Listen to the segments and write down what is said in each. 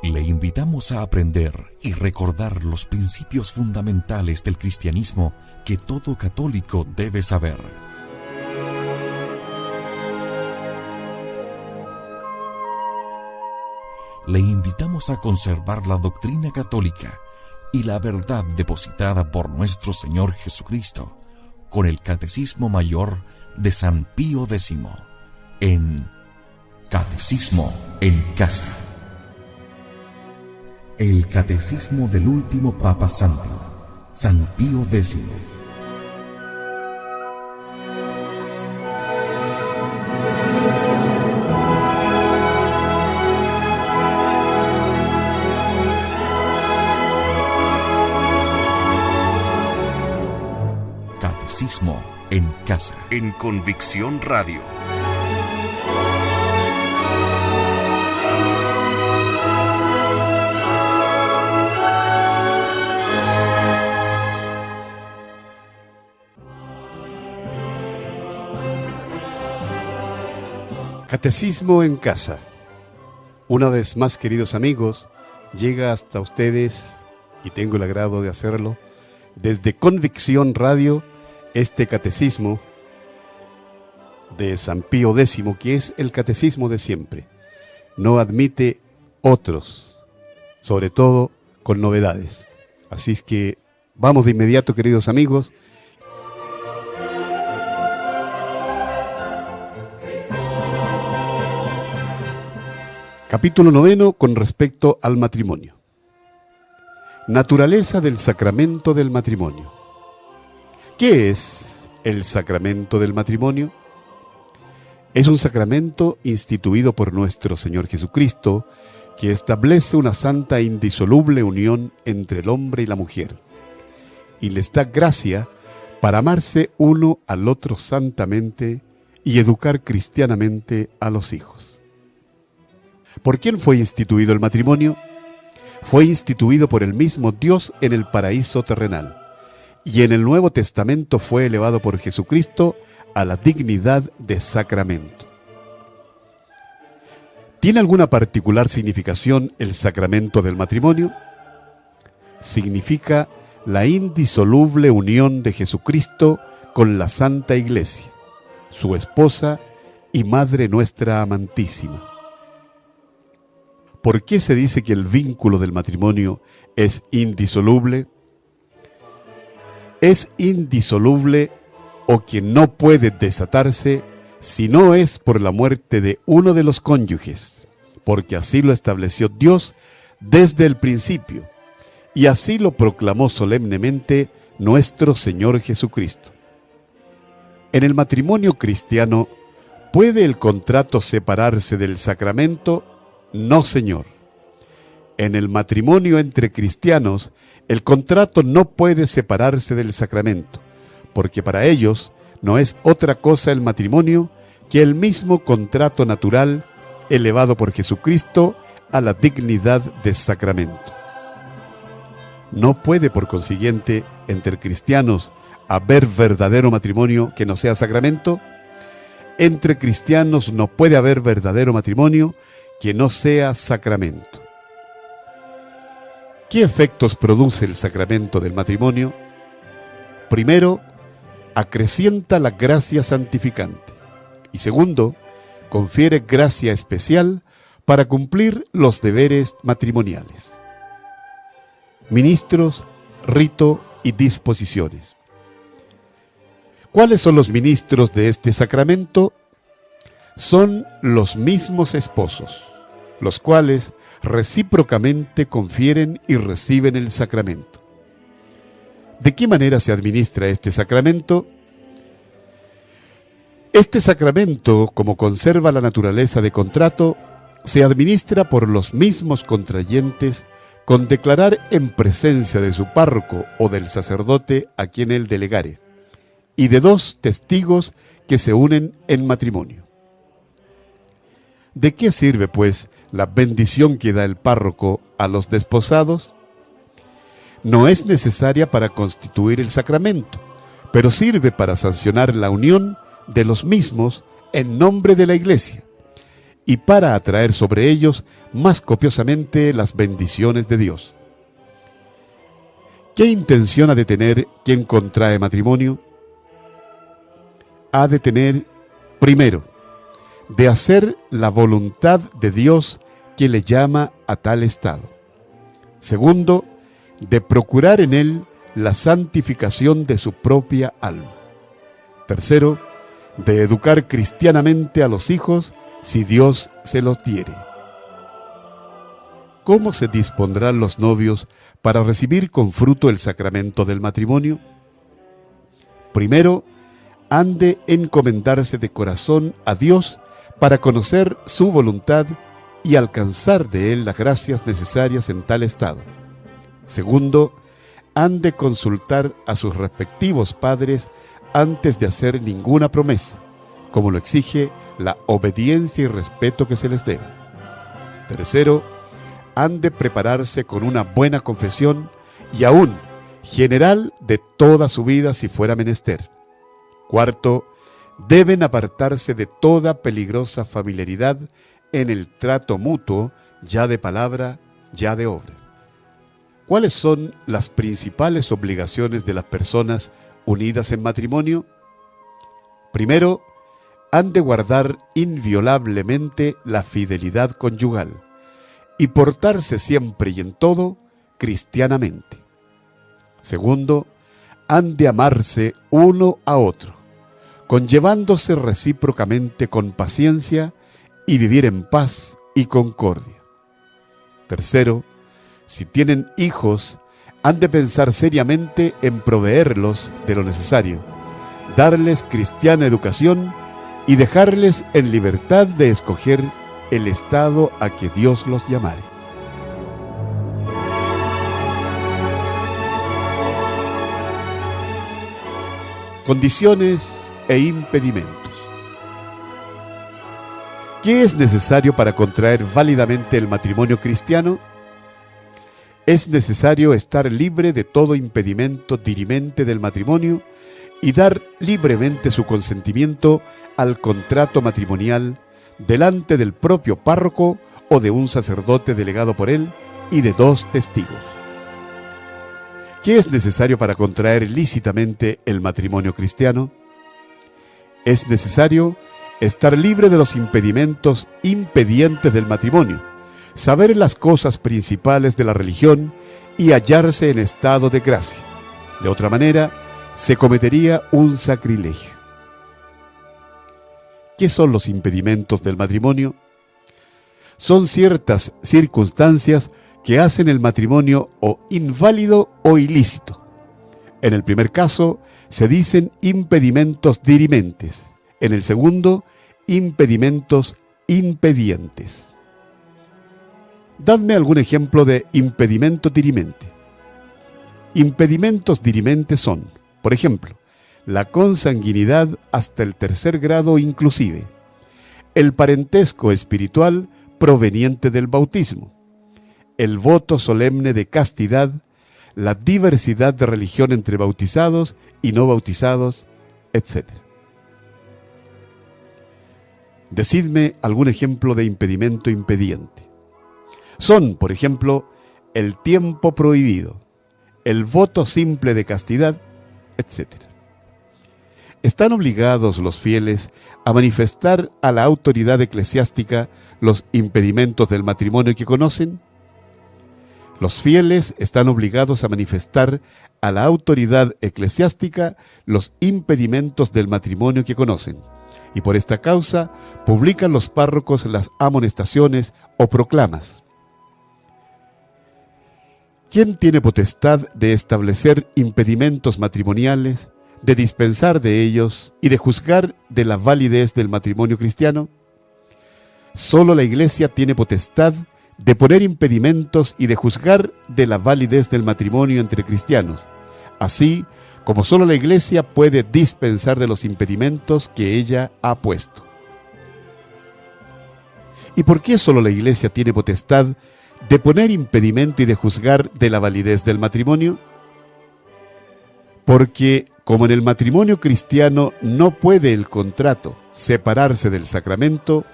Le invitamos a aprender y recordar los principios fundamentales del cristianismo que todo católico debe saber. Le invitamos a conservar la doctrina católica y la verdad depositada por nuestro Señor Jesucristo con el Catecismo Mayor de San Pío X en Catecismo en Casa. El Catecismo del último Papa Santo, San Pío X. Catecismo en Casa. En Convicción Radio. Catecismo en Casa. Una vez más, queridos amigos, llega hasta ustedes, y tengo el agrado de hacerlo, desde Convicción Radio, este catecismo de San Pío X, que es el catecismo de siempre. No admite otros, sobre todo con novedades. Así es que vamos de inmediato, queridos amigos. Capítulo 9 con respecto al matrimonio. Naturaleza del sacramento del matrimonio. ¿Qué es el sacramento del matrimonio? Es un sacramento instituido por nuestro Señor Jesucristo que establece una santa e indisoluble unión entre el hombre y la mujer y les da gracia para amarse uno al otro santamente y educar cristianamente a los hijos. ¿Por quién fue instituido el matrimonio? Fue instituido por el mismo Dios en el paraíso terrenal, y en el Nuevo Testamento fue elevado por Jesucristo a la dignidad de sacramento. ¿Tiene alguna particular significación el sacramento del matrimonio? Significa la indisoluble unión de Jesucristo con la Santa Iglesia, su esposa y Madre nuestra amantísima. ¿Por qué se dice que el vínculo del matrimonio es indisoluble? Es indisoluble o que no puede desatarse si no es por la muerte de uno de los cónyuges, porque así lo estableció Dios desde el principio, y así lo proclamó solemnemente nuestro Señor Jesucristo. En el matrimonio cristiano, ¿puede el contrato separarse del sacramento? No, Señor. En el matrimonio entre cristianos, el contrato no puede separarse del sacramento, porque para ellos no es otra cosa el matrimonio que el mismo contrato natural elevado por Jesucristo a la dignidad de sacramento. No puede, por consiguiente, entre cristianos haber verdadero matrimonio que no sea sacramento. Entre cristianos no puede haber verdadero matrimonio que no sea sacramento. ¿Qué efectos produce el sacramento del matrimonio? Primero, acrecienta la gracia santificante. Y segundo, confiere gracia especial para cumplir los deberes matrimoniales. Ministros, rito y disposiciones. ¿Cuáles son los ministros de este sacramento? Son los mismos esposos, los cuales recíprocamente confieren y reciben el sacramento. ¿De qué manera se administra este sacramento? Este sacramento, como conserva la naturaleza de contrato, se administra por los mismos contrayentes con declarar en presencia de su párroco o del sacerdote a quien él delegare, y de dos testigos que se unen en matrimonio. ¿De qué sirve, pues, la bendición que da el párroco a los desposados? No es necesaria para constituir el sacramento, pero sirve para sancionar la unión de los mismos en nombre de la Iglesia, y para atraer sobre ellos más copiosamente las bendiciones de Dios. ¿Qué intención ha de tener quien contrae matrimonio? Ha de tener, primero, de hacer la voluntad de Dios que le llama a tal estado. Segundo, de procurar en él la santificación de su propia alma. Tercero, de educar cristianamente a los hijos si Dios se los diere. ¿Cómo se dispondrán los novios para recibir con fruto el sacramento del matrimonio? Primero, han de encomendarse de corazón a Dios para conocer su voluntad y alcanzar de Él las gracias necesarias en tal estado. Segundo, han de consultar a sus respectivos padres antes de hacer ninguna promesa, como lo exige la obediencia y respeto que se les debe. Tercero, han de prepararse con una buena confesión y aún general de toda su vida si fuera menester. Cuarto, deben apartarse de toda peligrosa familiaridad en el trato mutuo, ya de palabra, ya de obra. ¿Cuáles son las principales obligaciones de las personas unidas en matrimonio? Primero, han de guardar inviolablemente la fidelidad conyugal y portarse siempre y en todo cristianamente. Segundo, han de amarse uno a otro, conllevándose recíprocamente con paciencia y vivir en paz y concordia. Tercero, si tienen hijos, han de pensar seriamente en proveerlos de lo necesario, darles cristiana educación y dejarles en libertad de escoger el estado a que Dios los llamare. Condiciones e impedimentos. ¿Qué es necesario para contraer válidamente el matrimonio cristiano? Es necesario estar libre de todo impedimento dirimente del matrimonio y dar libremente su consentimiento al contrato matrimonial delante del propio párroco o de un sacerdote delegado por él y de 2 testigos. ¿Qué es necesario para contraer lícitamente el matrimonio cristiano? Es necesario estar libre de los impedimentos impedientes del matrimonio, saber las cosas principales de la religión y hallarse en estado de gracia. De otra manera, se cometería un sacrilegio. ¿Qué son los impedimentos del matrimonio? Son ciertas circunstancias que hacen el matrimonio o inválido o ilícito. En el primer caso, se dicen impedimentos dirimentes. En el segundo, impedimentos impedientes. Dadme algún ejemplo de impedimento dirimente. Impedimentos dirimentes son, por ejemplo, la consanguinidad hasta el 3er grado inclusive, el parentesco espiritual proveniente del bautismo, el voto solemne de castidad, la diversidad de religión entre bautizados y no bautizados, etc. Decidme algún ejemplo de impedimento impediente. Son, por ejemplo, el tiempo prohibido, el voto simple de castidad, etc. ¿Están obligados los fieles a manifestar a la autoridad eclesiástica los impedimentos del matrimonio que conocen? Los fieles están obligados a manifestar a la autoridad eclesiástica los impedimentos del matrimonio que conocen, y por esta causa publican los párrocos las amonestaciones o proclamas. ¿Quién tiene potestad de establecer impedimentos matrimoniales, de dispensar de ellos y de juzgar de la validez del matrimonio cristiano? Solo la Iglesia tiene potestad de poner impedimentos y de juzgar de la validez del matrimonio entre cristianos, así como solo la Iglesia puede dispensar de los impedimentos que ella ha puesto. ¿Y por qué solo la Iglesia tiene potestad de poner impedimento y de juzgar de la validez del matrimonio? Porque, como en el matrimonio cristiano no puede el contrato separarse del sacramento,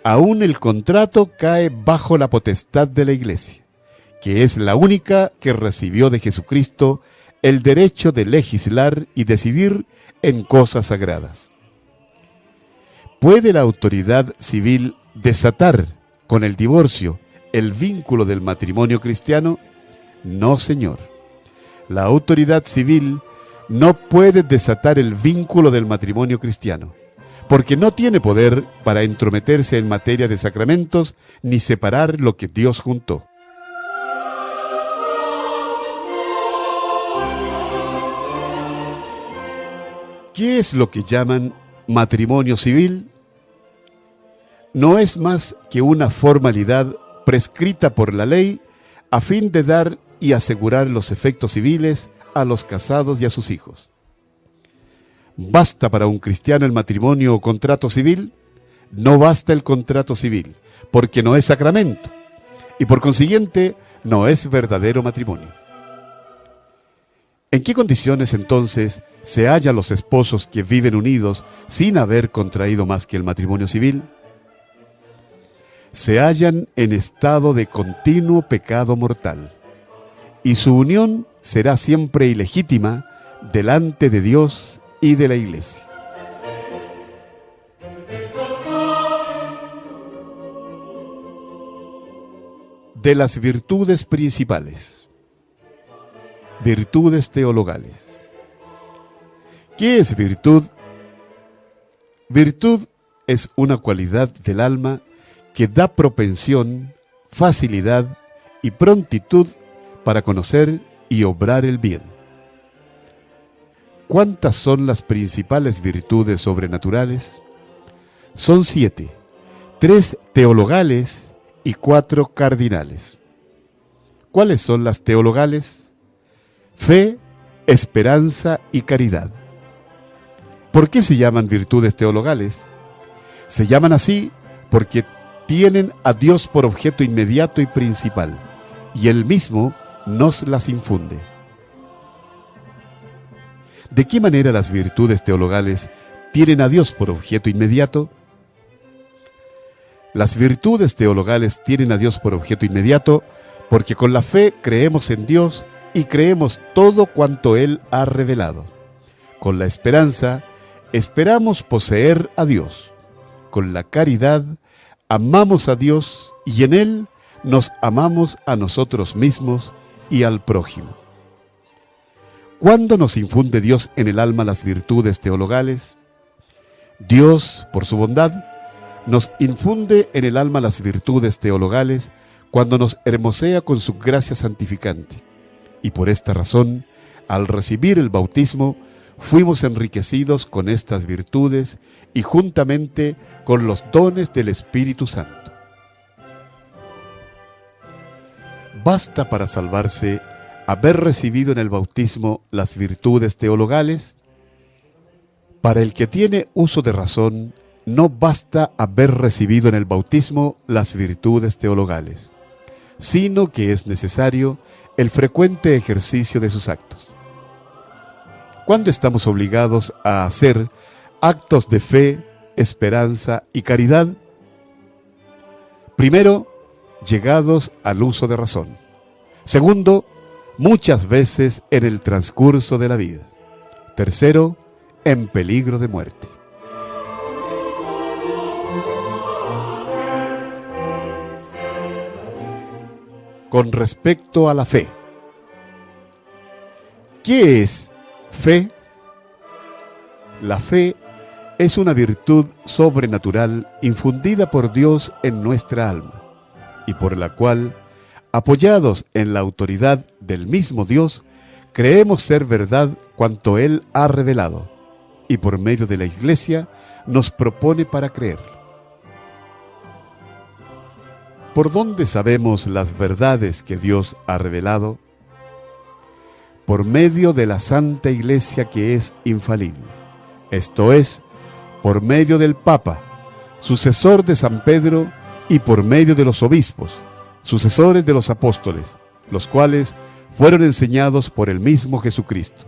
aún el contrato cae bajo la potestad de la Iglesia, que es la única que recibió de Jesucristo el derecho de legislar y decidir en cosas sagradas. ¿Puede la autoridad civil desatar con el divorcio el vínculo del matrimonio cristiano? No, señor. La autoridad civil no puede desatar el vínculo del matrimonio cristiano, porque no tiene poder para entrometerse en materia de sacramentos ni separar lo que Dios juntó. ¿Qué es lo que llaman matrimonio civil? No es más que una formalidad prescrita por la ley a fin de dar y asegurar los efectos civiles a los casados y a sus hijos. ¿Basta para un cristiano el matrimonio o contrato civil? No basta el contrato civil, porque no es sacramento, y por consiguiente no es verdadero matrimonio. ¿En qué condiciones entonces se hallan los esposos que viven unidos sin haber contraído más que el matrimonio civil? Se hallan en estado de continuo pecado mortal, y su unión será siempre ilegítima delante de Dios y de la Iglesia. De las virtudes principales. Virtudes teologales. ¿Qué es virtud? Virtud es una cualidad del alma que da propensión, facilidad y prontitud para conocer y obrar el bien. ¿Cuántas son las principales virtudes sobrenaturales? Son 7, 3 teologales y 4 cardinales. ¿Cuáles son las teologales? Fe, esperanza y caridad. ¿Por qué se llaman virtudes teologales? Se llaman así porque tienen a Dios por objeto inmediato y principal, y Él mismo nos las infunde. ¿De qué manera las virtudes teologales tienen a Dios por objeto inmediato? Las virtudes teologales tienen a Dios por objeto inmediato porque con la fe creemos en Dios y creemos todo cuanto Él ha revelado. Con la esperanza, esperamos poseer a Dios. Con la caridad, amamos a Dios y en Él nos amamos a nosotros mismos y al prójimo. ¿Cuándo nos infunde Dios en el alma las virtudes teologales? Dios, por su bondad, nos infunde en el alma las virtudes teologales cuando nos hermosea con su gracia santificante. Y por esta razón, al recibir el bautismo, fuimos enriquecidos con estas virtudes y juntamente con los dones del Espíritu Santo. ¿Basta para salvarse haber recibido en el bautismo las virtudes teologales? Para el que tiene uso de razón, no basta haber recibido en el bautismo las virtudes teologales, sino que es necesario el frecuente ejercicio de sus actos. ¿Cuándo estamos obligados a hacer actos de fe, esperanza y caridad? Primero, llegados al uso de razón. Segundo, muchas veces en el transcurso de la vida. Tercero, en peligro de muerte. Con respecto a la fe. ¿Qué es fe? La fe es una virtud sobrenatural infundida por Dios en nuestra alma y por la cual, apoyados en la autoridad del mismo Dios, creemos ser verdad cuanto Él ha revelado y por medio de la Iglesia nos propone para creer. ¿Por dónde sabemos las verdades que Dios ha revelado? Por medio de la Santa Iglesia que es infalible, esto es, por medio del Papa, sucesor de San Pedro, y por medio de los obispos, sucesores de los apóstoles, los cuales fueron enseñados por el mismo Jesucristo.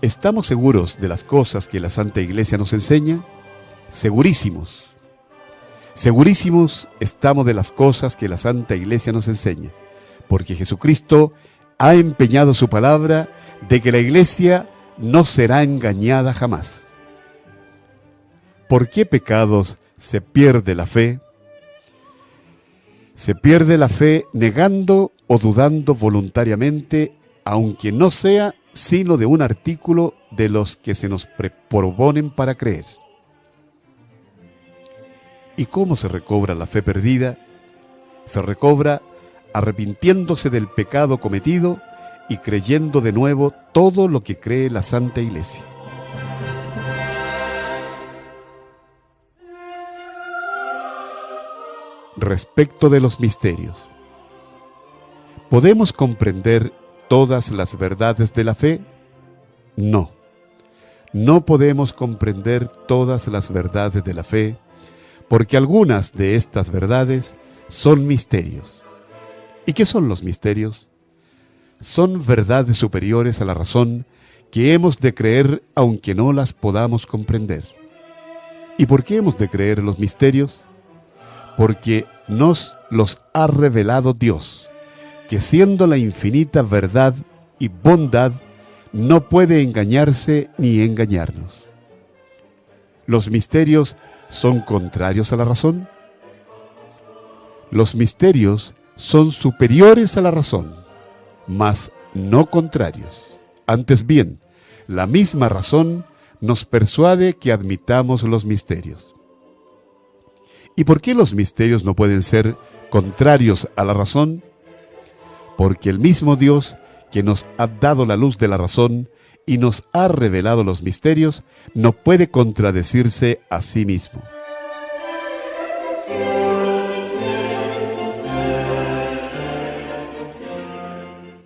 ¿Estamos seguros de las cosas que la Santa Iglesia nos enseña? segurísimos. Segurísimos estamos de las cosas que la Santa Iglesia nos enseña, porque Jesucristo ha empeñado su palabra de que la Iglesia no será engañada jamás. ¿Por qué pecados se pierde la fe? Se pierde la fe negando o dudando voluntariamente, aunque no sea sino de un artículo de los que se nos proponen para creer. ¿Y cómo se recobra la fe perdida? Se recobra arrepintiéndose del pecado cometido y creyendo de nuevo todo lo que cree la Santa Iglesia. Respecto de los misterios, ¿podemos comprender todas las verdades de la fe? No, no podemos comprender todas las verdades de la fe, porque algunas de estas verdades son misterios. ¿Y qué son los misterios? Son verdades superiores a la razón que hemos de creer aunque no las podamos comprender. ¿Y por qué hemos de creer los misterios? Porque nos los ha revelado Dios, que siendo la infinita verdad y bondad, no puede engañarse ni engañarnos. ¿Los misterios son contrarios a la razón? Los misterios son superiores a la razón, mas no contrarios. Antes bien, la misma razón nos persuade que admitamos los misterios. ¿Y por qué los misterios no pueden ser contrarios a la razón? Porque el mismo Dios, que nos ha dado la luz de la razón y nos ha revelado los misterios, no puede contradecirse a sí mismo.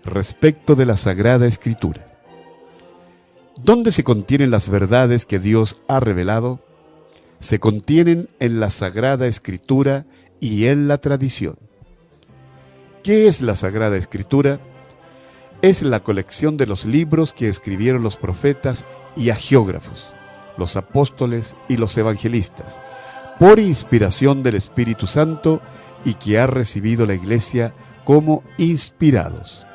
Respecto de la Sagrada Escritura, ¿dónde se contienen las verdades que Dios ha revelado? Se contienen en la Sagrada Escritura y en la tradición. ¿Qué es la Sagrada Escritura? Es la colección de los libros que escribieron los profetas y agiógrafos, los apóstoles y los evangelistas, por inspiración del Espíritu Santo y que ha recibido la Iglesia como inspirados.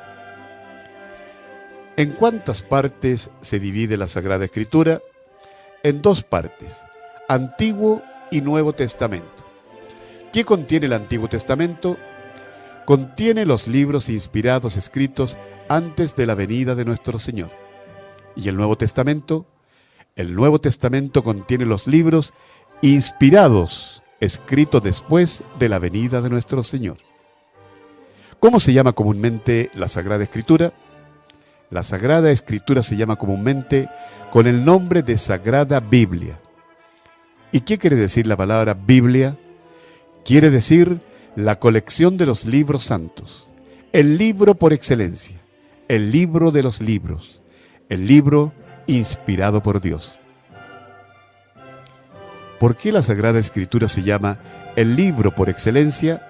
¿En cuántas partes se divide la Sagrada Escritura? En dos partes, Antiguo y Nuevo Testamento. ¿Qué contiene el Antiguo Testamento? Contiene los libros inspirados escritos antes de la venida de nuestro Señor. ¿Y el Nuevo Testamento? El Nuevo Testamento contiene los libros inspirados escritos después de la venida de nuestro Señor. ¿Cómo se llama comúnmente la Sagrada Escritura? La Sagrada Escritura se llama comúnmente con el nombre de Sagrada Biblia. ¿Y qué quiere decir la palabra Biblia? Quiere decir la colección de los libros santos, el libro por excelencia, el libro de los libros, el libro inspirado por Dios. ¿Por qué la Sagrada Escritura se llama el libro por excelencia?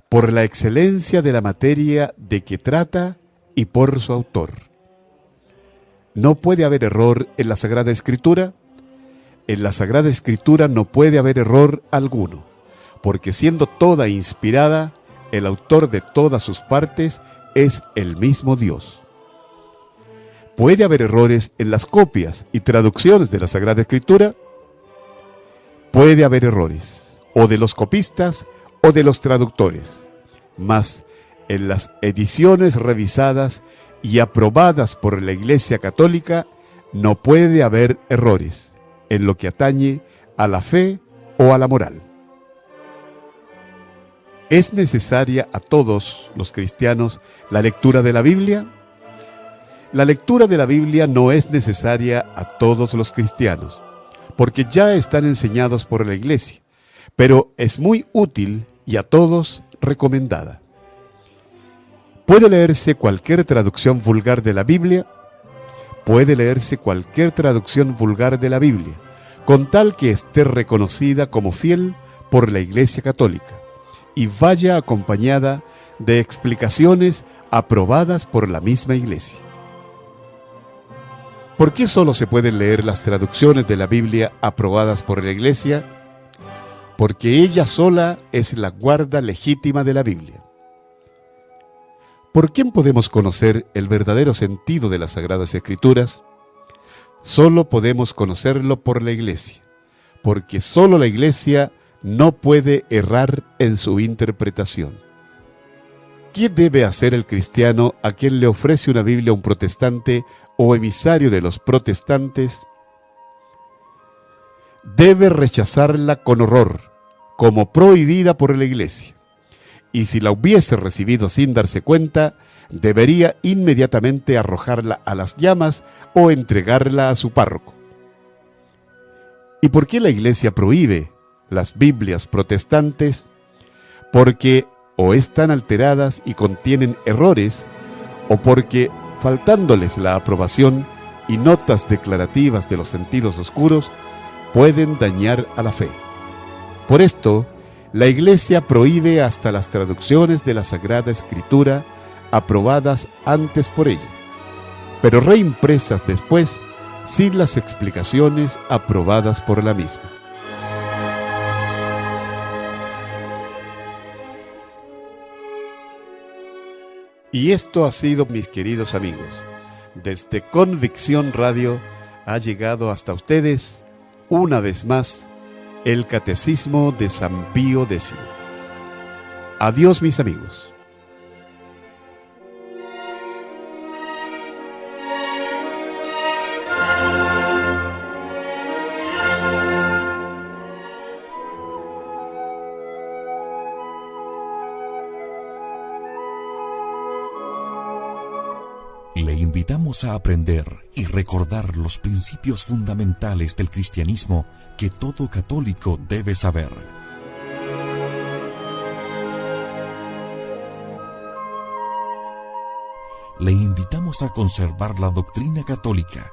Por la excelencia de la materia de que trata y por su autor. ¿No puede haber error en la Sagrada Escritura? En la Sagrada Escritura no puede haber error alguno, porque siendo toda inspirada, el autor de todas sus partes es el mismo Dios. ¿Puede haber errores en las copias y traducciones de la Sagrada Escritura? Puede haber errores, o de los copistas o de los traductores, mas en las ediciones revisadas y aprobadas por la Iglesia Católica no puede haber errores en lo que atañe a la fe o a la moral. ¿Es necesaria a todos los cristianos la lectura de la Biblia? La lectura de la Biblia no es necesaria a todos los cristianos, porque ya están enseñados por la Iglesia, pero es muy útil y a todos recomendada. ¿Puede leerse cualquier traducción vulgar de la Biblia? Puede leerse cualquier traducción vulgar de la Biblia, con tal que esté reconocida como fiel por la Iglesia Católica y vaya acompañada de explicaciones aprobadas por la misma Iglesia. ¿Por qué solo se pueden leer las traducciones de la Biblia aprobadas por la Iglesia? Porque ella sola es la guarda legítima de la Biblia. ¿Por quién podemos conocer el verdadero sentido de las Sagradas Escrituras? Solo podemos conocerlo por la Iglesia, porque solo la Iglesia no puede errar en su interpretación. ¿Qué debe hacer el cristiano a quien le ofrece una Biblia a un protestante o emisario de los protestantes? Debe rechazarla con horror, como prohibida por la Iglesia. Y si la hubiese recibido sin darse cuenta, debería inmediatamente arrojarla a las llamas o entregarla a su párroco. ¿Y por qué la Iglesia prohíbe las Biblias protestantes? Porque o están alteradas y contienen errores, o porque, faltándoles la aprobación y notas declarativas de los sentidos oscuros, pueden dañar a la fe. Por esto, la Iglesia prohíbe hasta las traducciones de la Sagrada Escritura aprobadas antes por ella, pero reimpresas después sin las explicaciones aprobadas por la misma. Y esto ha sido, mis queridos amigos, desde Convicción Radio ha llegado hasta ustedes, una vez más, el Catecismo de San Pío X. Adiós, mis amigos. Le invitamos a aprender y recordar los principios fundamentales del cristianismo que todo católico debe saber. Le invitamos a conservar la doctrina católica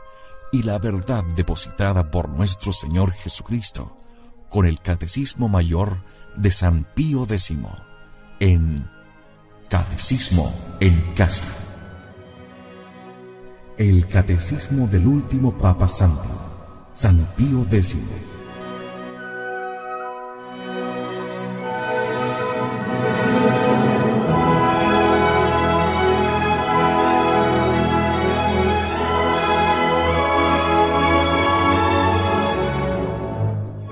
y la verdad depositada por nuestro Señor Jesucristo con el Catecismo Mayor de San Pío X en Catecismo en Casa. El Catecismo del último Papa Santo, San Pío X.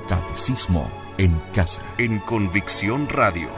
Catecismo en Casa. En Convicción Radio.